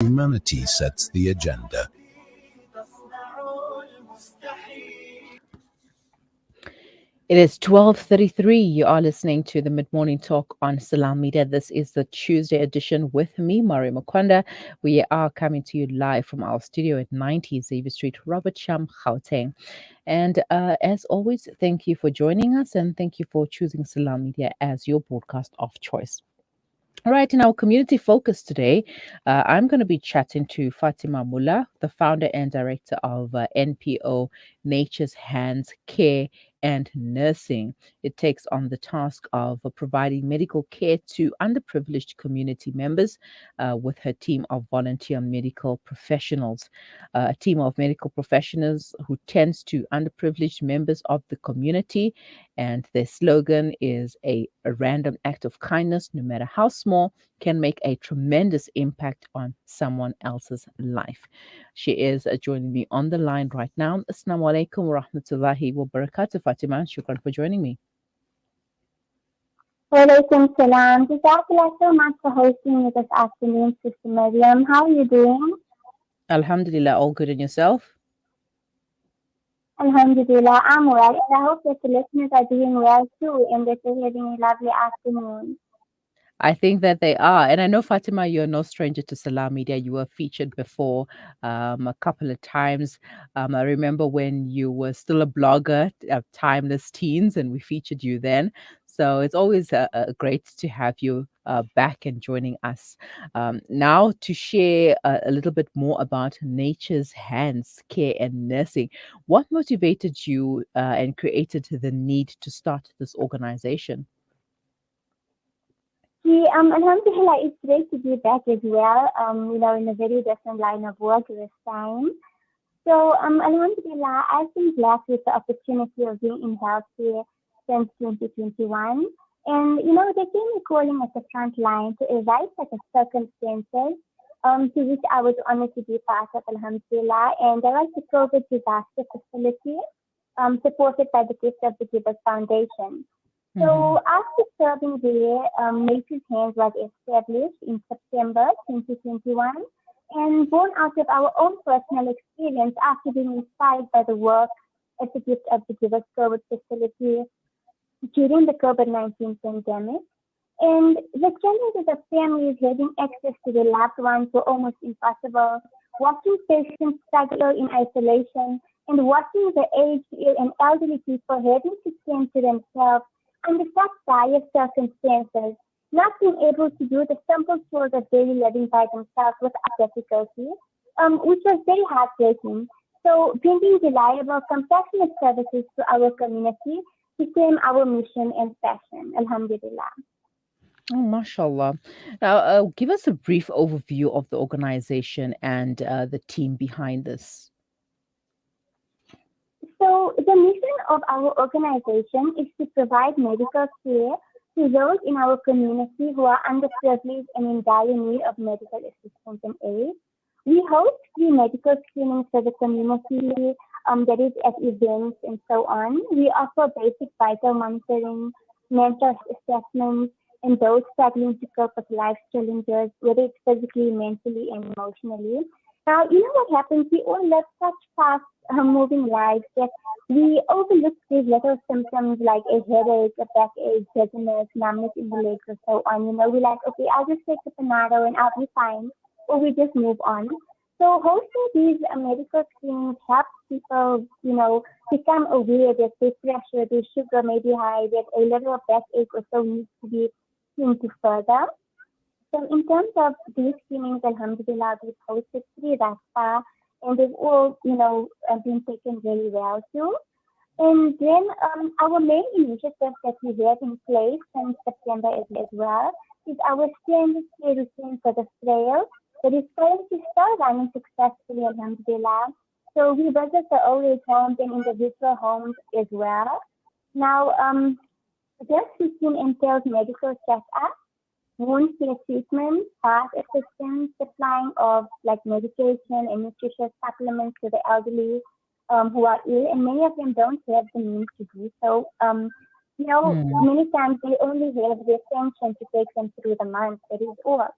Humanity sets the agenda. It is 12:33. You are listening to the Mid-Morning Talk on Salam Media. This is the Tuesday edition with me, Mari Mukonda. We are coming to you live from our studio at 90 Xavier Street, Robert Sham, Gauteng. And as always, thank you for joining us and thank you for choosing Salam Media as your broadcast of choice. All right, in our community focus today, I'm going to be chatting to Fatima Moolla, the founder and director of NPO Nature's Hands Care and Nursing. It takes on the task of providing medical care to underprivileged community members with her team of volunteer medical professionals. A team of medical professionals who tends to underprivileged members of the community, and their slogan is a random act of kindness, no matter how small, can make a tremendous impact on someone else's life. She is joining me on the line right now. Assalamu alaikum wa rahmatullahi wa barakatuh, Fatima. Shukran for joining me. Walaikum salam. Jazakallah so much for hosting me this afternoon, Sister Miriam. How are you doing? Alhamdulillah, all good in yourself? Alhamdulillah, I'm well, and I hope that the listeners are doing well too, and that they're having a lovely afternoon. I think that they are. And I know, Fatima, you're no stranger to Salam Media. You were featured before a couple of times. I remember when you were still a blogger, Timeless Teens, and we featured you then. So it's always great to have you back and joining us. Now to share a little bit more about Nature's Hands Care and Nursing. What motivated you and created the need to start this organization? Alhamdulillah, it's great to be back as well, in a very different line of work this time. So, Alhamdulillah, I've been blessed with the opportunity of being in healthcare since 2021. And, they gave me calling at the front line to a right set of circumstances to which I was honored to be part of, Alhamdulillah. And there was the COVID disaster facility supported by the Gift of the Givers Foundation. So after serving there, Nature's Hands was established in September 2021, and born out of our own personal experience after being inspired by the work at the Gift of the Givers COVID facility during the COVID-19 pandemic. And the challenges of families having access to their loved ones were almost impossible. Watching patients struggle in isolation and watching the aged, ill, and elderly people having to tend to themselves under such dire circumstances, not being able to do the simple chores of daily living by themselves without difficulty, which was very heartbreaking. So bringing reliable, compassionate services to our community became our mission and passion. Alhamdulillah. Oh, mashallah. Now, give us a brief overview of the organization and the team behind this. So the mission of our organization is to provide medical care to those in our community who are underprivileged and in dire need of medical assistance and aid. We host free medical screenings for the community, that is at events and so on. We offer basic vital monitoring, mental health assessments, and those struggling to cope with life challenges, whether it's physically, mentally, and emotionally. Now, you know what happens? We all live such fast moving lives that we overlook these little symptoms like a headache, a backache, dizziness, numbness in the legs, or so on. We're like, okay, I'll just take the Panado and I'll be fine, or we just move on. So hosting these medical screenings helps people, become aware that their pressure, their sugar may be high, that a little backache or so needs to be seen to further. So in terms of these screenings, Alhamdulillah, we've hosted 3 thus far, and they've all, been taken very well too. And then our main initiative that we have in place since September as well is our standard care routine for the frail that is currently still running successfully, Alhamdulillah. So we visit the old age homes and individual homes as well. Now, this routine entails medical check-ups, wound care treatment, bath assistance, supplying of like medication and nutritious supplements to the elderly who are ill, and many of them don't have the means to do so. Many times they only have the attention to take them through the month. That is all.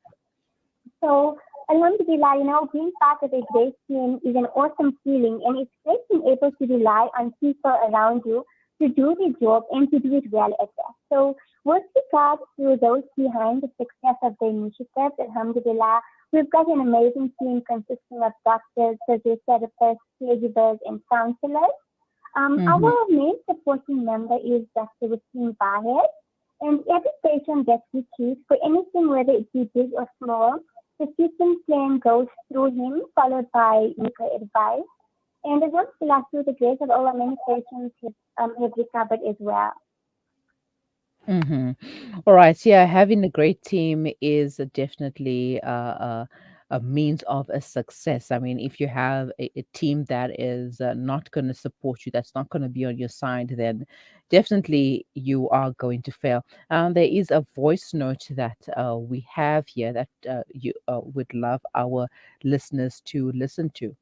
So, Alhamdulillah, being part of a great team is an awesome feeling, and it's great being able to rely on people around you to do the job and to do it well at that. So, with regards to those behind the success of the initiative, Alhamdulillah, we've got an amazing team consisting of doctors, physiotherapists, caregivers, and counselors. Mm-hmm. Our main supporting member is Dr. Wasim Bahed, and every patient that we treat for anything, whether it be big or small, the treatment plan goes through him, followed by medical advice. And as well, through the grace of Allah, many patients have recovered as well. Mm-hmm. All right. Yeah, having a great team is definitely a means of a success. I mean, if you have a team that is not going to support you, that's not going to be on your side, then definitely you are going to fail. There is a voice note that we have here that you would love our listeners to listen to.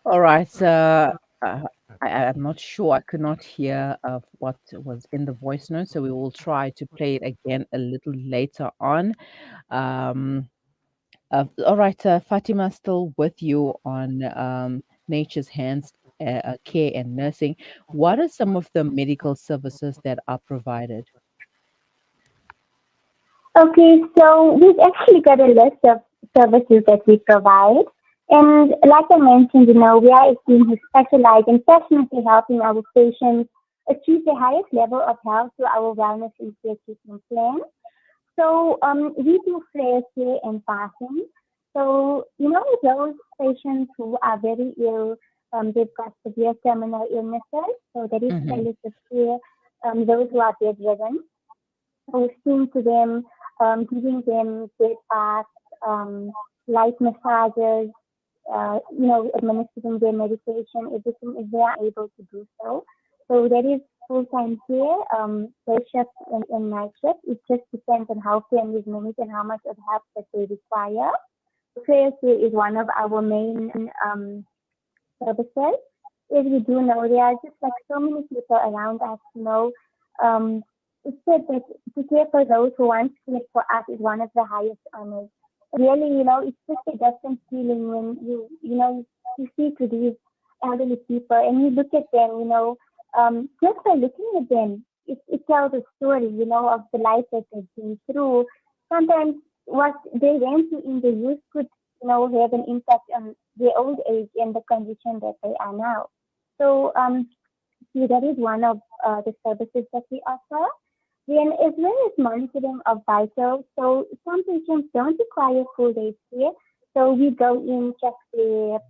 All right. I'm not sure. I could not hear what was in the voice note, so we will try to play it again a little later on. Um, all right, Fatima, still with you on Nature's Hands Care and Nursing. What are some of the medical services that are provided? Okay, so we've actually got a list of services that we provide. And like I mentioned, we are a team who specialize in passionately helping our patients achieve the highest level of health through our wellness and care treatment plan. So we do flare care and passing. So, those patients who are very ill, they've got severe terminal illnesses. So that is Mm-hmm. palliative care. Those who are bedridden, hosting to them, giving them bed baths, light massages, administering their medication, everything if they are able to do so. So that is full-time care, day shift and night shift. It just depends on how families manage and how much of help that they require. Prayer care is one of our main services. As we do know, there are just like so many people around us, um, it's said that to care for those who once cared for us is one of the highest honors. Really, it's just a different feeling when you see to these elderly people and you look at them, just by looking at them, it tells a story, of the life that they've been through. Sometimes what they went through in the youth could, have an impact on their old age and the condition that they are now. So, see, that is one of the services that we offer. Then, as well as monitoring of vitals, so some patients don't require full day care. So we go in, check their,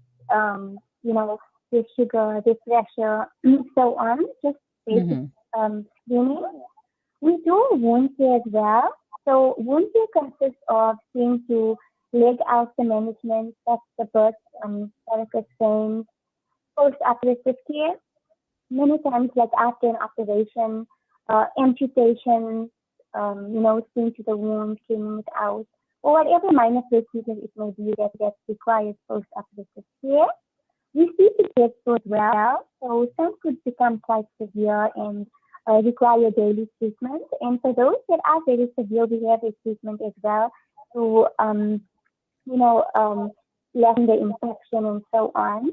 their sugar, their pressure, so on, just basic Mm-hmm. screening. We do wound care as well. So wound care consists of seeing to leg ulcer management, that's the birth, varicose veins, post-operative care, many times like after an operation, amputation, seeing to the wound, cleaning it out, or whatever minor procedure it may be that requires post-operative care. We see the kids as well, so some could become quite severe and require daily treatment. And for those that are very severe, we have a treatment as well to, you know, um, lessen the infection and so on.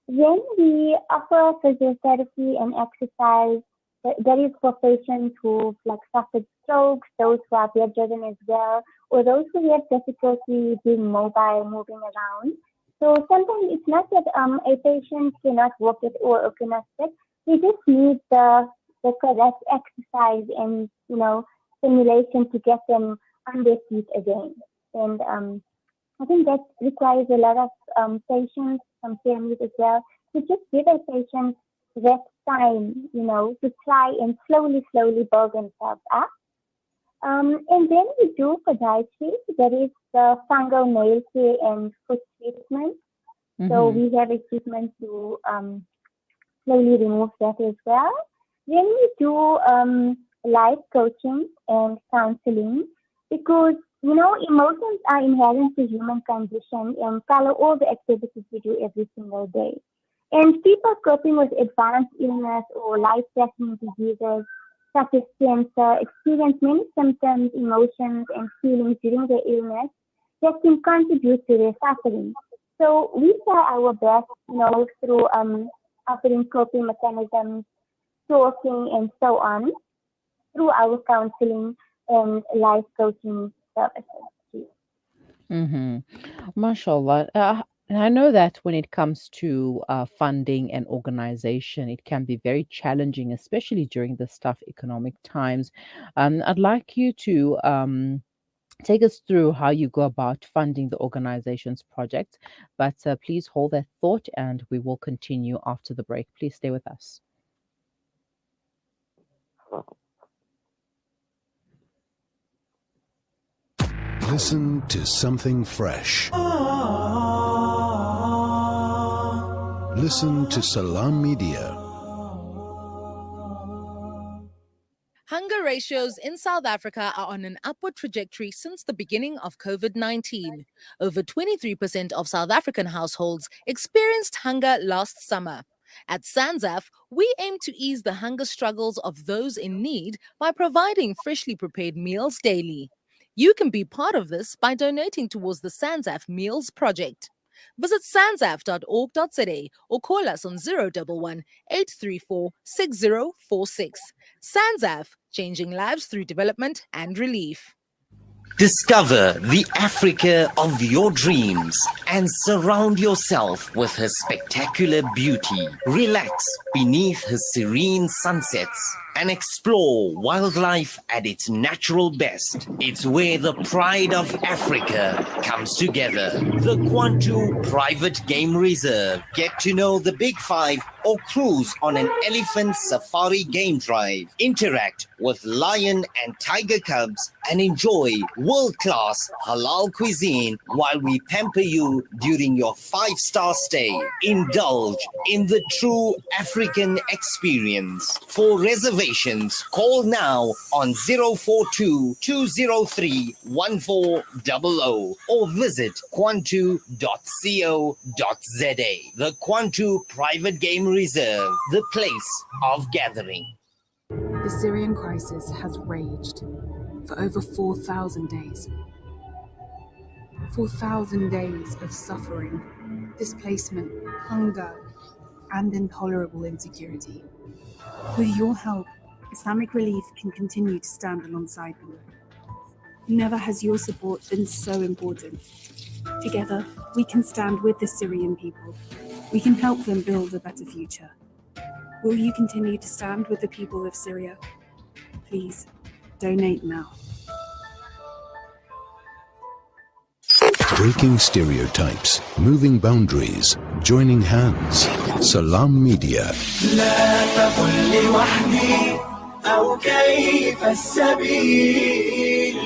Then we offer physiotherapy and exercise. That is for patients who like suffered strokes, those who are bedridden as well, or those who have difficulty being mobile, moving around. So sometimes it's not that a patient cannot walk it or cannot sit. They just need the correct exercise and stimulation to get them on their feet again. And I think that requires a lot of patience from families as well to just give our patients that time, to try and slowly build themselves up. And then we do podiatry, that is the fungal nail care and foot treatment. So Mm-hmm. we have equipment to slowly remove that as well. Then we do life coaching and counseling because emotions are inherent to human condition and follow all the activities we do every single day. And people coping with advanced illness or life-threatening diseases such as cancer experience many symptoms, emotions, and feelings during their illness that can contribute to their suffering. So we try our best, through offering coping mechanisms, talking, and so on through our counseling and life coaching services too. Mm-hmm. Mashallah. I know that when it comes to funding and organization, it can be very challenging, especially during this tough economic times. I'd like you to take us through how you go about funding the organization's projects, but please hold that thought and we will continue after the break. Please stay with us. Listen to something fresh. Listen to Salam Media. Hunger ratios in South Africa are on an upward trajectory since the beginning of COVID-19. Over 23% of South African households experienced hunger last summer. At SANZAF, we aim to ease the hunger struggles of those in need by providing freshly prepared meals daily. You can be part of this by donating towards the SANZAF Meals Project. Visit sanzaf.org.za or call us on 011 834 6046. SANZAF, changing lives through development and relief. Discover the Africa of your dreams and surround yourself with her spectacular beauty. Relax beneath her serene sunsets and explore wildlife at its natural best. It's where the pride of Africa comes together. The Kwantu Private Game Reserve. Get to know the Big Five or cruise on an elephant safari game drive. Interact with lion and tiger cubs and enjoy world-class halal cuisine while we pamper you during your 5-star stay. Indulge in the true African experience. For reservations, call now on 042 203 1400 or visit kwantu.co.za. The Kwantu Private Game Reserve, the place of gathering. The Syrian crisis has raged for over 4,000 days. 4,000 days of suffering, displacement, hunger, and intolerable insecurity. With your help, Islamic Relief can continue to stand alongside them. Never has your support been so important. Together, we can stand with the Syrian people. We can help them build a better future. Will you continue to stand with the people of Syria? Please, donate now. Breaking stereotypes, moving boundaries, joining hands. Salam Media.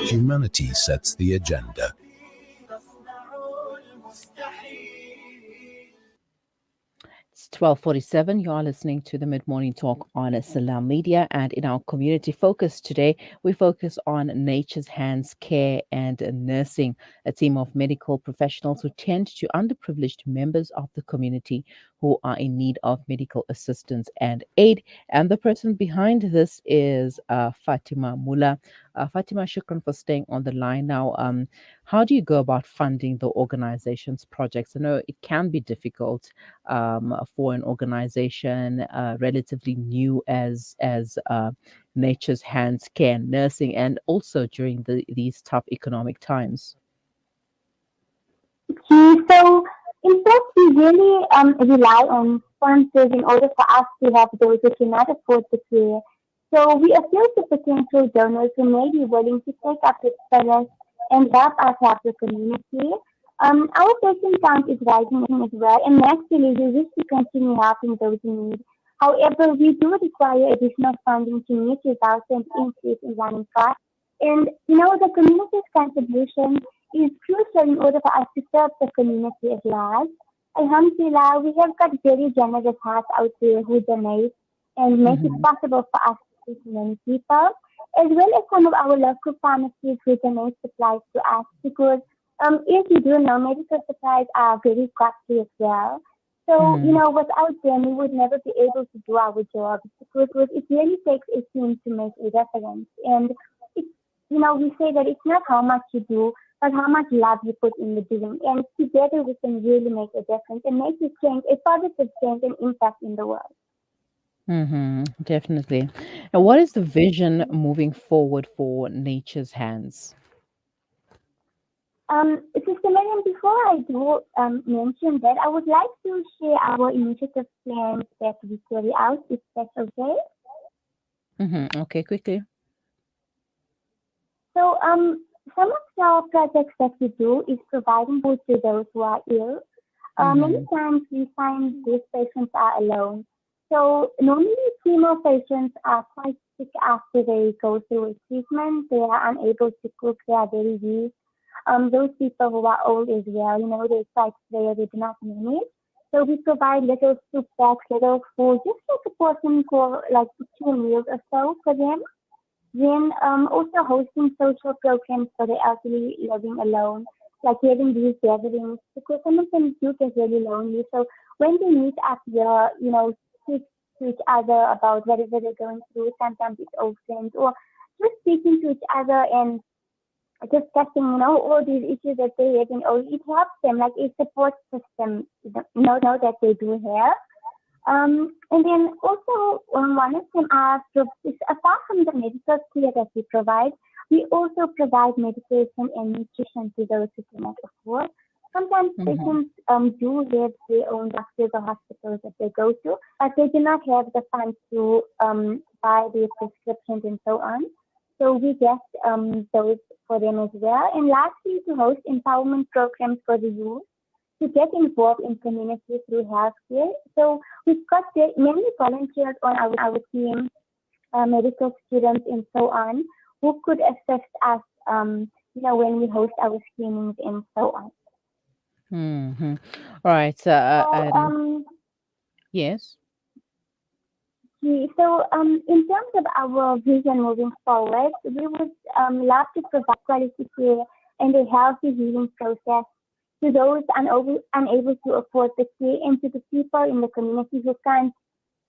Humanity sets the agenda. It's 12:47. You are listening to the Mid-Morning Talk on Salam Media, and in our community focus today, we focus on Nature's Hands Care and Nursing, a team of medical professionals who tend to underprivileged members of the community who are in need of medical assistance and aid. And the person behind this is Fatima Moolla. Fatima, shukran for staying on the line now. How do you go about funding the organization's projects? I know it can be difficult for an organization relatively new as Nature's Hands Care and Nursing, and also during these tough economic times. So, in fact, we really rely on sponsors in order for us to have those who cannot afford the care. So, we appeal to potential donors who may be willing to take up this challenge and help us help the community. Our patient count is rising as well, and naturally we wish to continue helping those in need. However, we do require additional funding to meet results and increase in running costs. And the community's contribution is crucial in order for us to serve the community at large. Alhamdulillah, we have got very generous hearts out there who donate and make it Mhm. possible for us to reach many people, as well as some of our local pharmacies who donate supplies to us because, as you do know, medical supplies are very costly as well. So, Mm. without them, we would never be able to do our job because it really takes a team to make a difference. And it's, we say that it's not how much you do, but how much love you put in the doing. And together we can really make a difference and make a change, a positive change and impact in the world. Definitely. And what is the vision moving forward for Nature's Hands? Sister Miriam, before I do mention that, I would like to share our initiative plans that we carry out, if that's okay. Okay, quickly. So, some of the projects that we do is providing food to those who are ill. Many Mm-hmm. times we find these patients are alone. So, normally chemo patients are quite sick after they go through a treatment. They are unable to cook. They are very weak. Those people who are old as well, they're quite frail. They do not manage. So we provide little soup packs, little food, just like a portion for like 2 meals or so for them. Then also hosting social programs for the elderly living alone, like having these gatherings, because some of them do get really lonely. So when they meet up here, speak to each other about whatever they're going through, sometimes it's old friends, or just speaking to each other and discussing, all these issues that they have, and it helps them like a support system, know that they do have. And then also, one of them are is apart from the medical care that we provide, we also provide medication and nutrition to those who cannot afford. Sometimes Mm-hmm. patients do have their own doctors or hospitals that they go to, but they do not have the funds to buy their prescriptions and so on. So we get those for them as well. And lastly, to host empowerment programs for the youth to get involved in community through healthcare. So we've got many volunteers on our team, medical students and so on, who could assist us, when we host our screenings and so on. Mm-hmm. All right. So, And yes. in terms of our vision moving forward, we would love to provide quality care and a healthy healing process to those unable to afford the care and to the people in the community who can't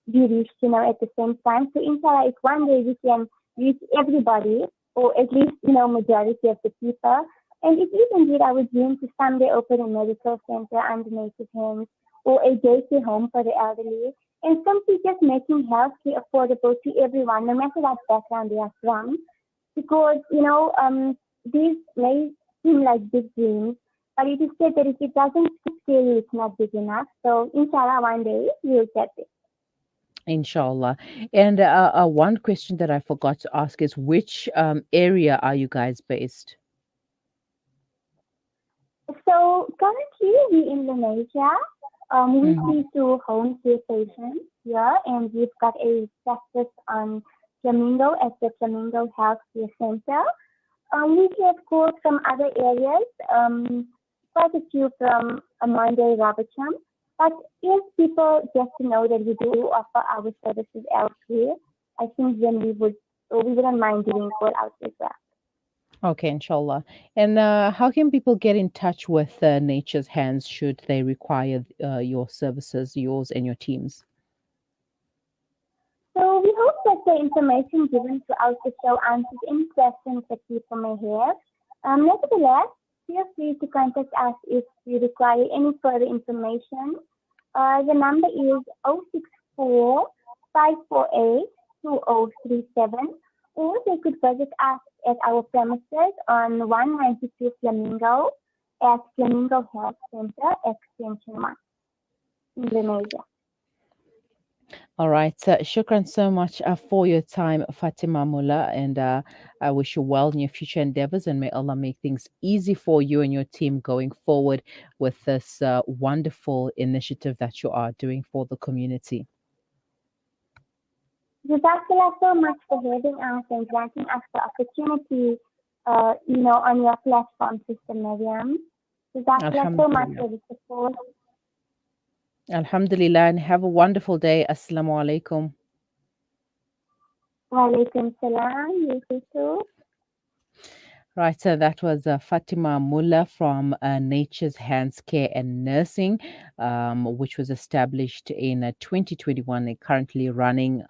be reached, at the same time. So inshallah, if one day we can reach everybody, or at least, majority of the people. And it is indeed our dream to someday open a medical center under Native Hands or a daycare home for the elderly. And simply just making healthcare affordable to everyone, no matter what background they are from. Because, these may seem like big dreams, but it is said that if it doesn't scare you, it's not big enough. So inshallah, one day we'll get it. Inshallah. And one question that I forgot to ask is which area are you guys based? So currently we in Indonesia, we Mm-hmm. see to home care patients here, and we've got a practice on Flamingo at the Flamingo Health Care Center. We have calls from other areas, quite a few from Monday, Robertson. But if people get to know that we do offer our services elsewhere, I think then we wouldn't mind doing call outs as well. Okay, inshallah. And how can people get in touch with Nature's Hands should they require your services, yours and your team's? So we hope that the information given throughout the show answers any questions that people may have. Nevertheless, feel free to contact us if you require any further information. The number is 064 548 2037, or they could visit us at our premises on 192 Flamingo at Flamingo Health Center, Extension 1, Indonesia. All right. Shukran so much for your time, Fatima Moolla, and I wish you well in your future endeavors, and may Allah make things easy for you and your team going forward with this wonderful initiative that you are doing for the community. Jazakallah so much for having us and granting us the opportunity, on your platform, Sister Miriam. Jazakallah so much Alhamdulillah. for the support. Alhamdulillah, and have a wonderful day. Assalamu alaikum. Wa alaikum salam. You too. Right, so that was Fatima Moolla from Nature's Hands Care and Nursing, which was established in 2021 and currently running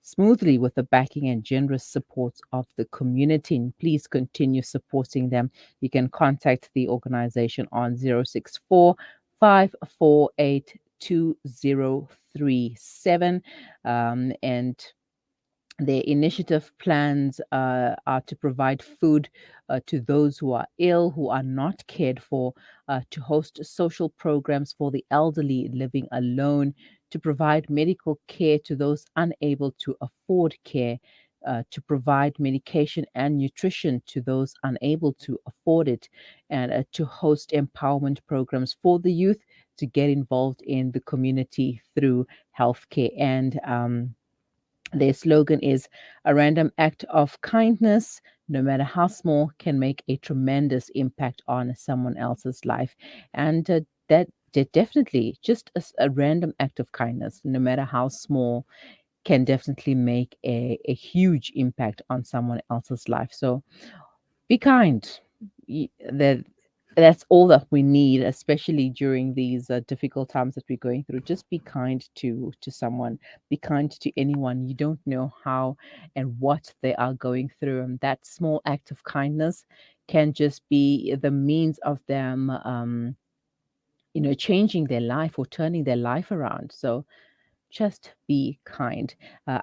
smoothly with the backing and generous support of the community. And please continue supporting them. You can contact the organization on 064 548 2037. And their initiative plans are to provide food to those who are ill, who are not cared for, to host social programs for the elderly living alone, to provide medical care to those unable to afford care, to provide medication and nutrition to those unable to afford it, and to host empowerment programs for the youth to get involved in the community through healthcare. And their slogan is a random act of kindness, no matter how small, can make a tremendous impact on someone else's life. And that definitely just a random act of kindness, no matter how small, can definitely make a huge impact on someone else's life. So be kind. That's all that we need, especially during these difficult times that we're going through. Just be kind to someone. Be kind to anyone. You don't know how and what they are going through, and that small act of kindness can just be the means of them, changing their life or turning their life around. So just be kind.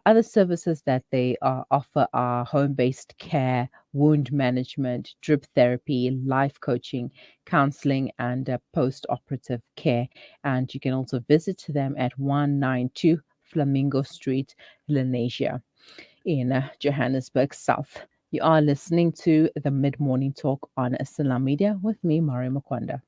Other services that they offer are home based care, wound management, drip therapy, life coaching, counseling, and post operative care. And you can also visit them at 192 Flamingo Street, Lenasia, in Johannesburg South. You are listening to the Mid Morning Talk on Salam Media with me, Mari Makwanda.